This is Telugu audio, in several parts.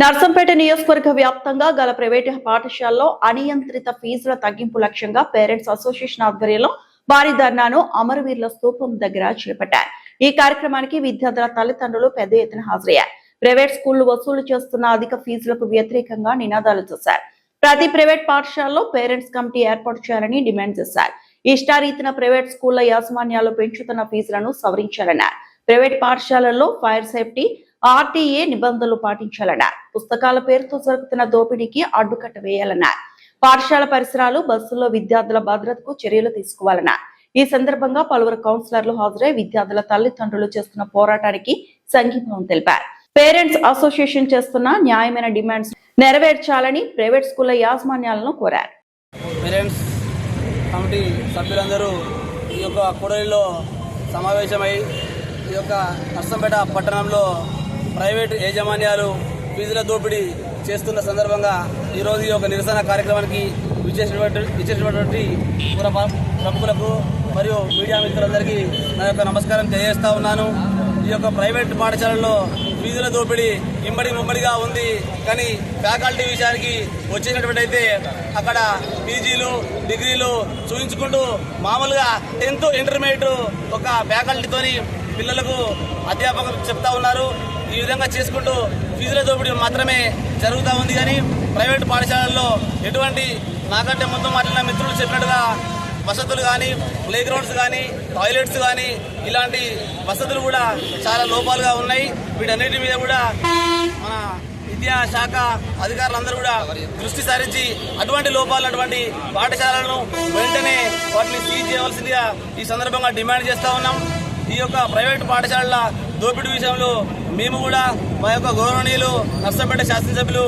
నర్సంపేట నియోజకవర్గ వ్యాప్తంగా గల ప్రైవేటు పాఠశాలలో అనియంత్రిత ఫీజుల తగ్గింపు లక్ష్యంగా పేరెంట్స్ అసోసియేషన్ ఆధ్వర్యంలో భారీ ధర్నాను అమరవీరుల స్తూపం దగ్గర చేపట్టారు. ఈ కార్యక్రమానికి విద్యార్థుల తల్లిదండ్రులు పెద్ద ఎత్తున హాజరయ్యారు. ప్రైవేట్ స్కూళ్లు వసూలు చేస్తున్న అధిక ఫీజులకు వ్యతిరేకంగా నినాదాలు చేశారు. ప్రతి ప్రైవేట్ పాఠశాలలో పేరెంట్స్ కమిటీ ఏర్పాటు చేయాలని డిమాండ్ చేశారు. ఇష్టారీతిన ప్రైవేట్ స్కూళ్ల యాజమాన్యాలు పెంచుతున్న ఫీజులను సవరించాలన్నారు. ప్రైవేట్ పాఠశాలల్లో ఫైర్ సేఫ్టీ ఆర్టీఏ నిబంధనలు పాటించాలన్నారు. పుస్తకాల పేరుతో జరుగుతున్న దోపిడీకి అడ్డుకట్ట వేయాలన్నారు. పాఠశాల పరిసరాలు, బస్సుల్లో విద్యార్థుల భద్రతకు చర్యలు తీసుకోవాలన్నారు. ఈ సందర్భంగా పలువురు కౌన్సిలర్లు హాజరై విద్యార్థుల తల్లిదండ్రులు చేస్తున్న పోరాటానికి సంఘీభావం తెలిపారు. పేరెంట్స్ అసోసియేషన్ చేస్తున్న న్యాయమైన డిమాండ్స్ నెరవేర్చాలని ప్రైవేట్ స్కూళ్ల యాజమాన్యాలను కోరారు. పేరెంట్స్ కమిటీ సభ్యులందరూ ఈ యొక్క కూడలిలో సమావేశమై ఈ యొక్క నర్సంపేట పట్టణంలో ప్రైవేట్ యాజమాన్యాలు ఫీజుల దోపిడీ చేస్తున్న సందర్భంగా ఈరోజు ఈ యొక్క నిరసన కార్యక్రమానికి విచ్చేసినటువంటి ప్రముఖులకు మరియు మీడియా మిత్రులందరికీ నా యొక్క నమస్కారం తెలియజేస్తా ఉన్నాను. ఈ యొక్క ప్రైవేట్ పాఠశాలల్లో ఫీజుల దోపిడీ ముమ్మడిగా ఉంది. కానీ ఫ్యాకల్టీ విషయానికి వచ్చేసినటువంటి అయితే అక్కడ పీజీలు, డిగ్రీలు చూపించుకుంటూ మామూలుగా 10th ఇంటర్మీడియట్ ఒక ఫ్యాకల్టీతోని పిల్లలకు అధ్యాపకులు చెప్తా ఉన్నారు. ఈ విధంగా చేసుకుంటూ ఫీజుల దోపిడీ మాత్రమే జరుగుతూ ఉంది. కానీ ప్రైవేట్ పాఠశాలల్లో ఎటువంటి నాకంటే ముందు మాట్లాడిన మిత్రులు చెప్పినట్టుగా వసతులు కానీ, ప్లే గ్రౌండ్స్ కానీ, టాయిలెట్స్ కానీ ఇలాంటి వసతులు కూడా చాలా లోపాలుగా ఉన్నాయి. వీటన్నిటి మీద కూడా మన విద్యాశాఖ అధికారులందరూ కూడా దృష్టి సారించి అటువంటి పాఠశాలలను వెంటనే వాటిని సీజ్ చేయవలసిందిగా ఈ సందర్భంగా డిమాండ్ చేస్తూ ఉన్నాం. ఈ యొక్క ప్రైవేట్ పాఠశాలల దోపిడీ విషయంలో మేము కూడా మా యొక్క గౌరవనీయులు నర్సంపేట శాసనసభ్యులు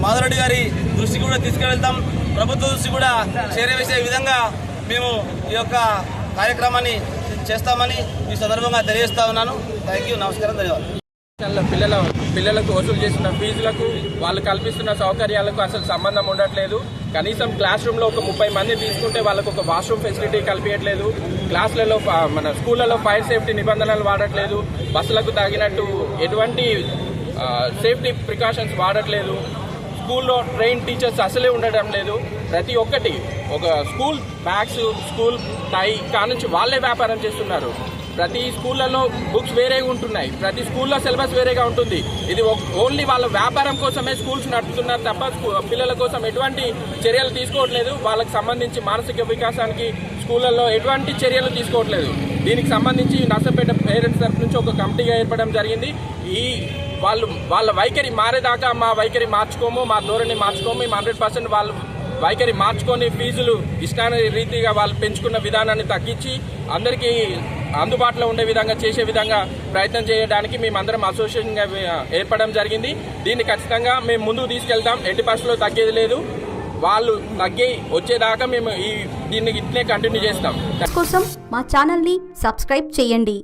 మాధవరెడ్డి గారి దృష్టికి కూడా తీసుకువెళ్తాం. ప్రభుత్వ దృష్టి కూడా చేరవేసే విధంగా మేము ఈ యొక్క కార్యక్రమాన్ని చేస్తామని ఈ సందర్భంగా తెలియజేస్తా ఉన్నాను. థ్యాంక్ యూ, నమస్కారం, ధన్యవాదాలు. పిల్లలకు వసూలు చేస్తున్న ఫీజులకు, వాళ్ళు కల్పిస్తున్న సౌకర్యాలకు అసలు సంబంధం ఉండట్లేదు. కనీసం క్లాస్ రూమ్లో ఒక 30 మంది తీసుకుంటే వాళ్ళకు ఒక వాష్రూమ్ ఫెసిలిటీ కల్పించట్లేదు. క్లాసులలో మన స్కూళ్ళలో ఫైర్ సేఫ్టీ నిబంధనలు వాడట్లేదు. బస్సులకు తగినట్టు ఎటువంటి సేఫ్టీ ప్రికాషన్స్ వాడట్లేదు. స్కూల్లో ట్రైన్ టీచర్స్ అసలే ఉండడం లేదు. ప్రతి ఒక్కటి ఒక స్కూల్ బ్యాగ్స్, స్కూల్ టై కానుంచి వాళ్ళే వ్యాపారం చేస్తున్నారు. ప్రతి స్కూళ్ళలో బుక్స్ వేరేగా ఉంటున్నాయి. ప్రతి స్కూల్లో సిలబస్ వేరేగా ఉంటుంది. ఇది ఓన్లీ వాళ్ళ వ్యాపారం కోసమే స్కూల్స్ నడుపుతున్నారు తప్ప పిల్లల కోసం ఎటువంటి చర్యలు తీసుకోవట్లేదు. వాళ్ళకి సంబంధించి మానసిక వికాసానికి స్కూళ్ళల్లో ఎటువంటి చర్యలు తీసుకోవట్లేదు. దీనికి సంబంధించి నర్సంపేట పేరెంట్స్ తరఫు నుంచి ఒక కమిటీగా ఏర్పడడం జరిగింది. వాళ్ళ వైఖరి మారేదాకా మా వైఖరి మార్చుకోము, మా ధోరణి మార్చుకోము. 100% వాళ్ళు వైఖరి మార్చుకొని ఫీజులు ఇష్టాన రీతిగా వాళ్ళు పెంచుకున్న విధానాన్ని తగ్గించి అందరికీ అందుబాటులో ఉండే విధంగా చేసే విధంగా ప్రయత్నం చేయడానికి మేమందరం అసోసియేషన్గా ఏర్పడడం జరిగింది. దీన్ని ఖచ్చితంగా మేము ముందుకు తీసుకెళ్తాం. 80% తగ్గేది లేదు. వాళ్ళు తగ్గి వచ్చేదాకా మేము దీన్ని ఇట్నే కంటిన్యూ చేస్తాం. కోసం మా ఛానల్ని సబ్స్క్రైబ్ చేయండి.